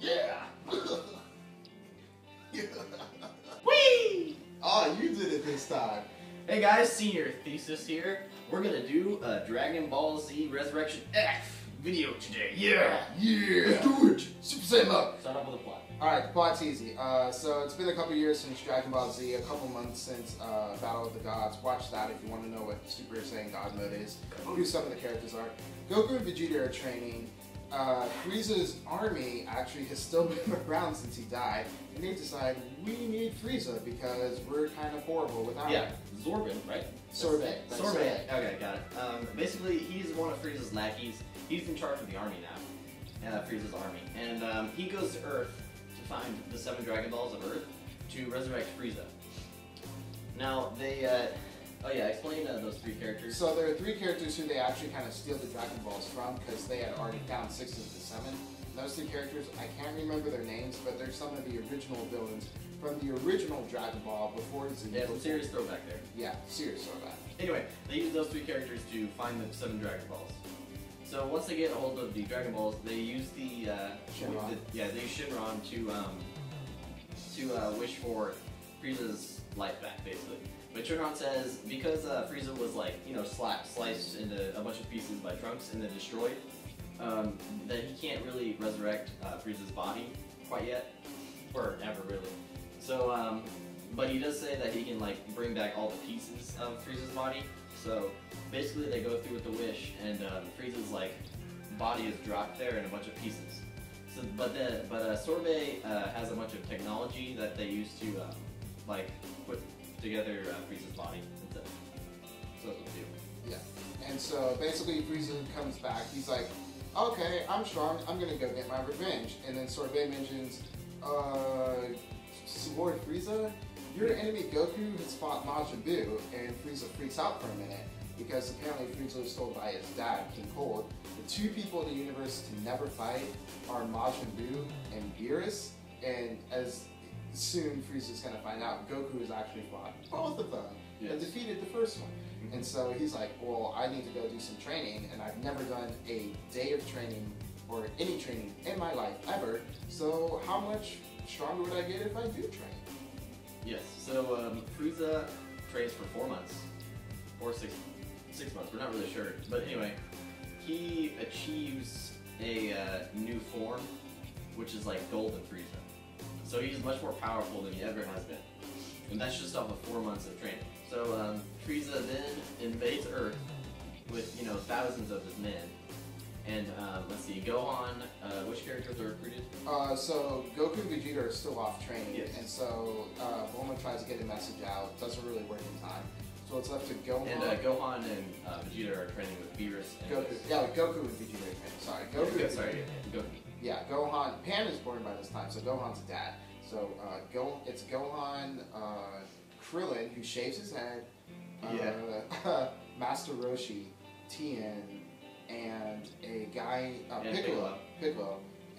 Yeah! Whee! Oh, you did it this time. Hey guys, Senior Thesis here. We're gonna do a Dragon Ball Z Resurrection F video today. Yeah! Yeah! Let's do it! Super Saiyan up! Start off with a plot. Alright, the plot's easy. So it's been a couple years since Dragon Ball Z, a couple months since Battle of the Gods. Watch that if you want to know what Super Saiyan God Mode is, who some of the characters are. Goku and Vegeta are training. Frieza's army actually has still been around since he died, and they decide we need Frieza because we're kind of horrible without him. Yeah, Zorbin, right? Sorbet. Sorbet. Okay, got it. Basically, he's one of Frieza's lackeys. He's in charge of the army now, Frieza's army, and he goes to Earth to find the 7 Dragon Balls of Earth to resurrect Frieza. Now they. Explain those 3 characters. So there are 3 characters who they actually kind of steal the Dragon Balls from because they had already found 6 of the 7. Those 3 characters, I can't remember their names, but they're some of the original villains from the original Dragon Ball before Z. Yeah, some serious throwback there. Yeah, serious throwback. Anyway, they use those 3 characters to find the 7 Dragon Balls. So once they get a hold of the Dragon Balls, they use Shenron. they use Shenron to wish for Frieza's life back, basically. But Shenron says because Frieza was sliced into a bunch of pieces by Trunks and then destroyed, that he can't really resurrect Frieza's body quite yet, or ever really. So, but he does say that he can bring back all the pieces of Frieza's body. So basically, they go through with the wish, and Frieza's body is dropped there in a bunch of pieces. So, but Sorbet has a bunch of technology that they use to put together Frieza's body instead. So that's what they do. Yeah. And so basically Frieza comes back, he's like, okay, I'm strong, I'm gonna go get my revenge. And then Sorbet mentions, Lord Frieza, your enemy Goku has fought Majin Buu, and Frieza freaks out for a minute because apparently Frieza was told by his dad, King Cold, the 2 people in the universe to never fight are Majin Buu and Beerus, and as soon Frieza's gonna find out Goku has actually fought both of them and defeated the first one. And so he's like, well, I need to go do some training, and I've never done a day of training or any training in my life ever, so how much stronger would I get if I do train? Yes, so Frieza trains for 4 months, or 6 months, we're not really sure. But anyway, he achieves a new form, which is like Golden Frieza. So he's much more powerful than he ever has been. And that's just off of 4 months of training. So Frieza then invades Earth with, thousands of his men. And let's see, Gohan, which characters are recruited? So Goku and Vegeta are still off training, yes. And so Bulma tries to get a message out, doesn't really work in time. So it's left to Gohan. And Gohan and Vegeta are training with Beerus and Goku. Yeah, Goku and Vegeta are training. Sorry, Goku. Goku. Yeah, Gohan. Pan is born by this time, so Gohan's a dad. So it's Gohan, Krillin, who shaves his head, Master Roshi, Tien, and a guy, Piccolo,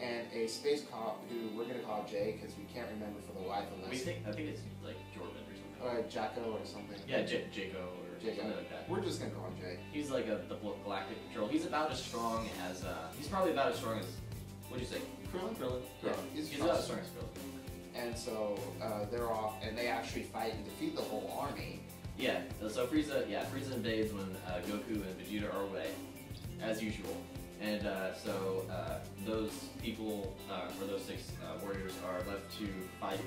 and a space cop who we're gonna call Jay because we can't remember for the life of us. I think it's like Jordan or something. Jacko or something. Yeah, Jaco or something like that. We're just gonna call him Jay. He's like the Galactic Patrol. He's about as strong as he's probably about as strong as what'd you say? Krillin. Yeah, he's about as strong as Krillin. And so they're off, and they actually fight and defeat the whole army. Yeah. So Frieza invades when Goku and Vegeta are away, as usual. And those people, or those 6 warriors, are left to fight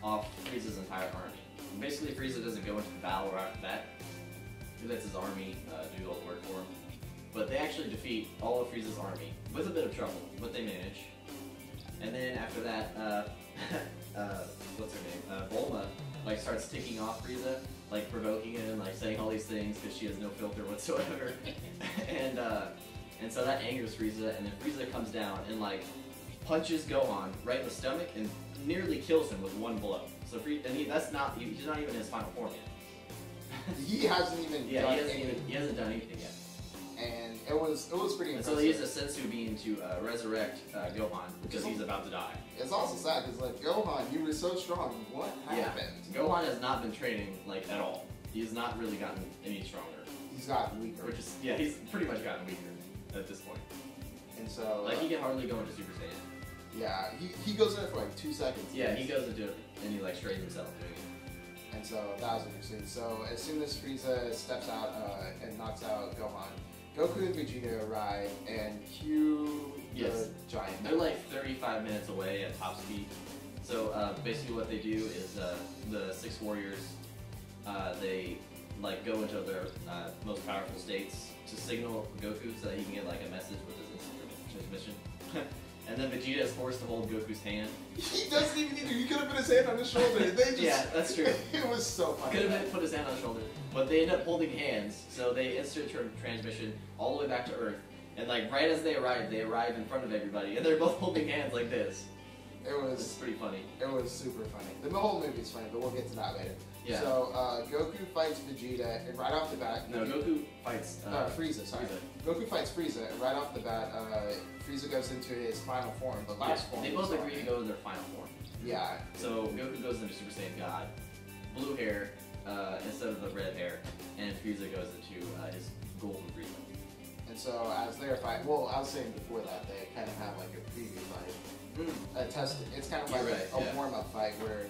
off Frieza's entire army. And basically, Frieza doesn't go into battle right after that. He lets his army do all the work for him. But they actually defeat all of Frieza's army with a bit of trouble, but they manage. And then after that, what's her name? Bulma starts ticking off Frieza, provoking him, saying all these things because she has no filter whatsoever. And so that angers Frieza, and then Frieza comes down and punches Gohan right in the stomach and nearly kills him with 1 blow. So he's not even in his final form yet. He hasn't even he hasn't done anything yet. And it was pretty impressive. And so they use a sensu bean to resurrect Gohan because he's about to die. It's also sad because Gohan, you were so strong. What happened? Yeah. Gohan has not been training at all. He has not really gotten any stronger. He's gotten weaker. He's pretty much gotten weaker at this point. And so he can hardly go into Super Saiyan. Yeah, he goes in it for like 2 seconds. Yeah, he goes into it and he like straightens himself doing it. And so that was interesting. So as soon as Frieza steps out and knocks out Gohan, Goku and Vegeta arrive and cue the giant. They're like 35 minutes away at top speed. So basically what they do is the 6 warriors, they like go into their most powerful states to signal Goku so that he can get like a message with his instant transmission. And then Vegeta is forced to hold Goku's hand. He doesn't even need to. He could have put his hand on his shoulder. They just, yeah, that's true. It was so funny. Could have put his hand on his shoulder, but they end up holding hands. So they insert transmission all the way back to Earth. And like right as they arrive in front of everybody, and they're both holding hands like this. It's pretty funny. It was super funny. The whole movie's funny, but we'll get to that later. Yeah. So Goku fights Vegeta, and right off the bat, Goku fights Frieza. Sorry, Frieza. Goku fights Frieza, and right off the bat, Frieza goes into his final form, the last form. They both agree to go in their final form. Yeah. So Goku goes into Super Saiyan God, blue hair instead of the red hair, and Frieza goes into his golden Frieza. And so as they're fighting, well, I was saying before that they kind of have like a preview fight. A test. It's kind of like a warm-up fight where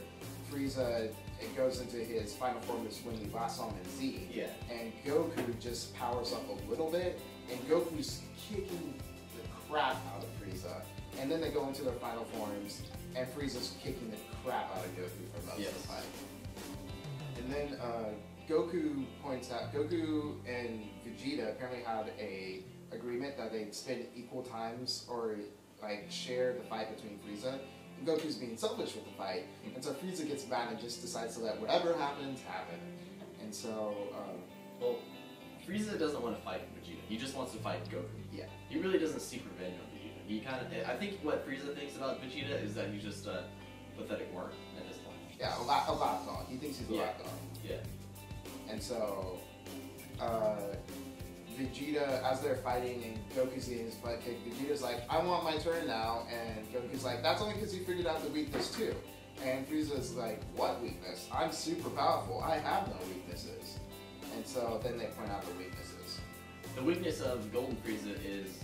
Frieza goes into his final form is when we last saw him in Z. Yeah. And Goku just powers up a little bit, and Goku's kicking the crap out of Frieza. And then they go into their final forms, and Frieza's kicking the crap out of Goku for most of the fight. And then Goku points out, Goku and Vegeta apparently had a agreement that they'd spend equal times or like share the fight between Frieza. And Goku's being selfish with the fight, and so Frieza gets mad and just decides to let whatever happens happen. And so, well, Frieza doesn't want to fight Vegeta. He just wants to fight Goku. Yeah. He really doesn't seek revenge on Vegeta. He kind of, I think what Frieza thinks about Vegeta is that he's just a pathetic worm at this point. Yeah, a lapdog. He thinks he's a lapdog. Yeah. And so, Vegeta, as they're fighting and Goku's getting his butt kicked, Vegeta's like, I want my turn now, and Goku's like, that's only because you figured out the weakness too. And Frieza's like, what weakness? I'm super powerful. I have no weaknesses. And so then they point out the weaknesses. The weakness of Golden Frieza is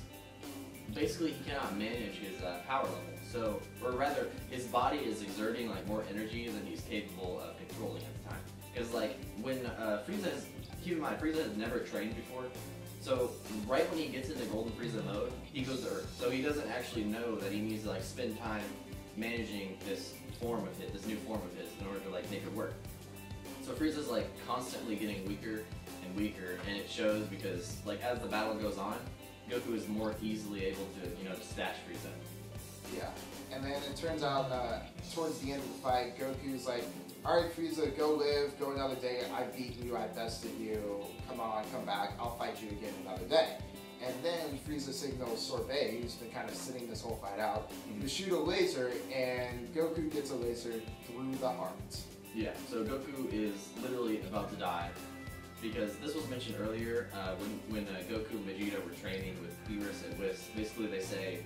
basically he cannot manage his power level. So, or rather, his body is exerting like more energy than he's capable of controlling at the time. Because like when Frieza has, keep in mind, Frieza has never trained before. So right when he gets into Golden Frieza mode, he goes to Earth. So he doesn't actually know that he needs to like spend time managing this form of his, this new form of his, in order to like make it work. So Frieza's like constantly getting weaker and weaker, and it shows because like as the battle goes on, Goku is more easily able to dispatch Frieza. Yeah, and then it turns out towards the end of the fight, Goku's like, alright Frieza, go live, go another day, I've beaten you, I've bested you, come on, come back, I'll fight you again another day. And then Frieza signals Sorbet, who's been kind of sitting this whole fight out, to shoot a laser, and Goku gets a laser through the heart. Yeah, so Goku is literally about to die, because this was mentioned earlier, when Goku and Vegeta were training with Beerus and Whis. Basically they say,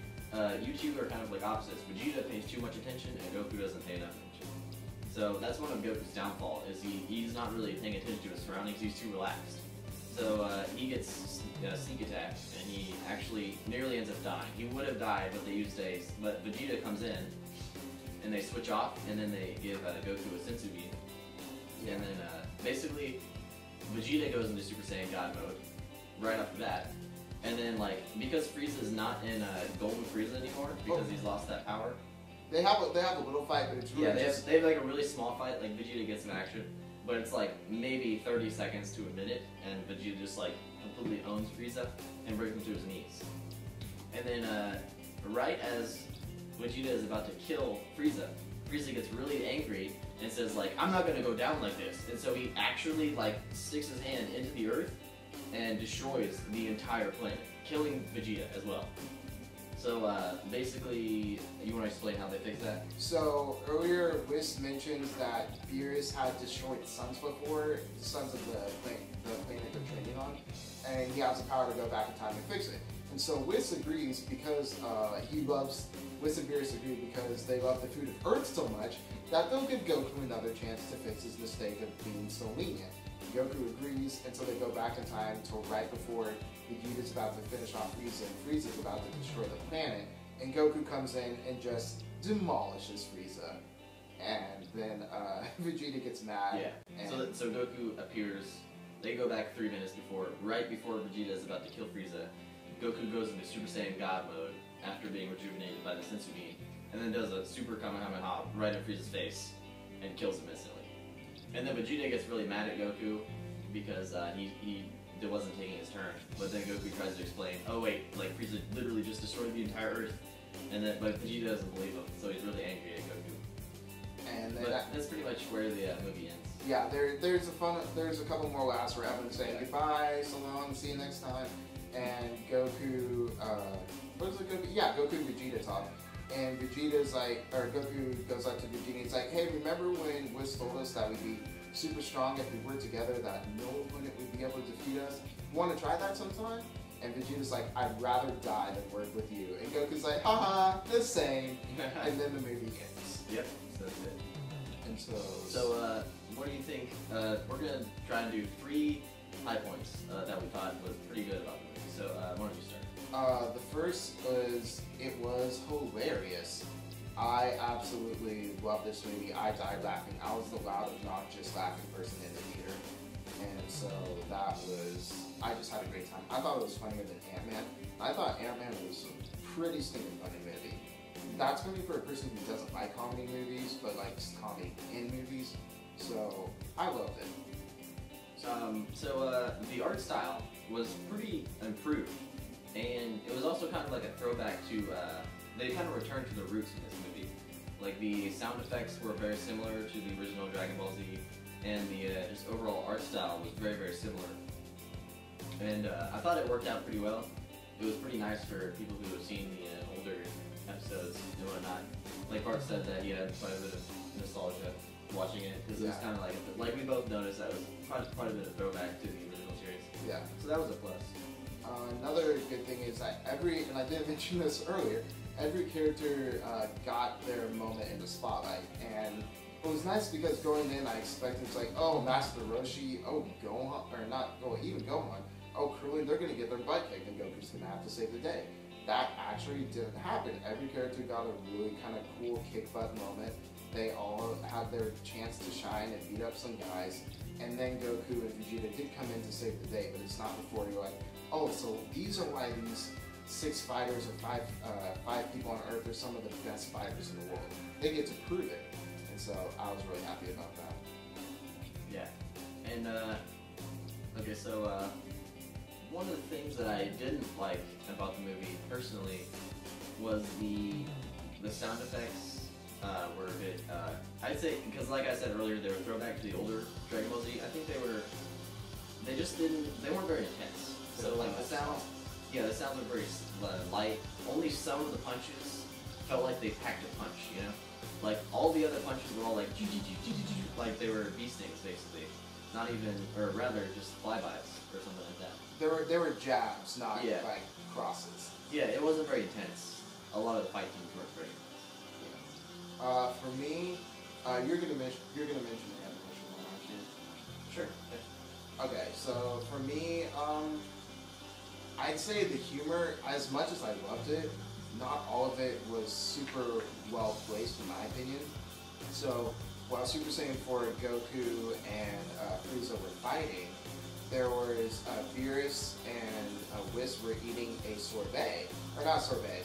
you two are kind of like opposites. Vegeta pays too much attention, and Goku doesn't pay enough attention. So that's one of Goku's downfall, is he's not really paying attention to his surroundings, he's too relaxed. So he gets sneak attacked, and he actually nearly ends up dying. He would have died, but Vegeta comes in, and they switch off, and then they give Goku a Senzu bean. And then basically, Vegeta goes into Super Saiyan God mode right off the bat. And then because Frieza's not in Golden Frieza anymore, because he's lost that power. They have a little fight, but it's really they have like a really small fight. Like Vegeta gets some action, but it's like maybe 30 seconds to a minute, and Vegeta just like completely owns Frieza and brings him to his knees. And then right as Vegeta is about to kill Frieza, Frieza gets really angry and says like, I'm not gonna go down like this. And so he actually like sticks his hand into the earth and destroys the entire planet, killing Vegeta as well. So basically, you want to explain how they fix that? So earlier, Whis mentions that Beerus had destroyed the suns before, the suns of the planet they're training on, and he has the power to go back in time and fix it. And so Whis agrees because Whis and Beerus agree because they love the food of Earth so much that they'll give Goku another chance to fix his mistake of being so lenient. Goku agrees, and so they go back in time to right before Vegeta's about to finish off Frieza, and Frieza's about to destroy the planet, and Goku comes in and just demolishes Frieza. And then Vegeta gets mad. Yeah. And So Goku appears. They go back 3 minutes before, right before Vegeta is about to kill Frieza. Goku goes into Super Saiyan God mode after being rejuvenated by the Senzu Bean, and then does a Super Kamehameha right in Frieza's face and kills him instantly. And then Vegeta gets really mad at Goku because he wasn't taking his turn. But then Goku tries to explain, oh wait, like Frieza literally just destroyed the entire Earth, but Vegeta doesn't believe him, so he's really angry at Goku. And But that's pretty much where the movie ends. yeah, there's a couple more laughs where everyone's saying goodbye, so long, see you next time. And Goku, what is it Goku? Yeah, Goku and Vegeta talk. And Vegeta's like, or Goku goes up to Vegeta and he's like, hey, remember when Whis told us that we'd be super strong if we worked together, that no opponent would be able to defeat us? Want to try that sometime? And Vegeta's like, I'd rather die than work with you. And Goku's like, haha, the same. And then the movie ends. Yep, so that's it. And so what do you think? We're gonna try and do 3 high points that we thought was pretty good about the movie. So why don't you start? The first was, it was hilarious. I absolutely love this movie. I died laughing. I was the loud, obnoxious laughing person in the theater. And so I just had a great time. I thought it was funnier than Ant-Man. I thought Ant-Man was a pretty stinking funny movie. That's going to be for a person who doesn't like comedy movies, but likes comedy in movies. So, I loved it. The art style was pretty improved, and it was also kind of like a throwback to, they kind of returned to the roots in this movie. Like the sound effects were very similar to the original Dragon Ball Z, and the just overall art style was very, very similar. And I thought it worked out pretty well. It was pretty nice for people who have seen the older episodes and whatnot. Like Bart said that he had quite a bit of nostalgia watching it, because it was kind of like we both noticed that it was quite a bit of throwback to the original series. Yeah. So that was a plus. Another good thing is that and I didn't mention this earlier, every character got their moment in the spotlight. And it was nice because going in, I expected it's like, oh, Master Roshi, oh, Gohan, or not, oh, even Gohan, oh, Krillin, they're going to get their butt kicked and Goku's going to have to save the day. That actually didn't happen. Every character got a really kind of cool kick butt moment. They all had their chance to shine and beat up some guys. And then Goku and Vegeta did come in to save the day, but it's not before you're like, oh, so these are why these 6 fighters or 5 people on Earth are some of the best fighters in the world. They get to prove it. And so I was really happy about that. Yeah. And, okay, so, one of the things that I didn't like about the movie, personally, was the sound effects were a bit, I'd say, because like I said earlier, they were throwback to the older Dragon Ball Z. I think they weren't very intense. So like the sounds were very light. Only some of the punches felt like they packed a punch, you know? Like all the other punches were all like they were bee stings basically. Not even, or rather just flybys or something like that. They were jabs, not like crosses. Yeah, it wasn't very intense. A lot of the fight teams weren't very intense. For me, you're gonna mention the animation one, aren't you? Sure. Okay, so for me, I'd say the humor, as much as I loved it, not all of it was super well placed in my opinion. So while Super Saiyan 4, Goku, and Frieza were fighting, there was Beerus and Whis were eating a sorbet, or not sorbet,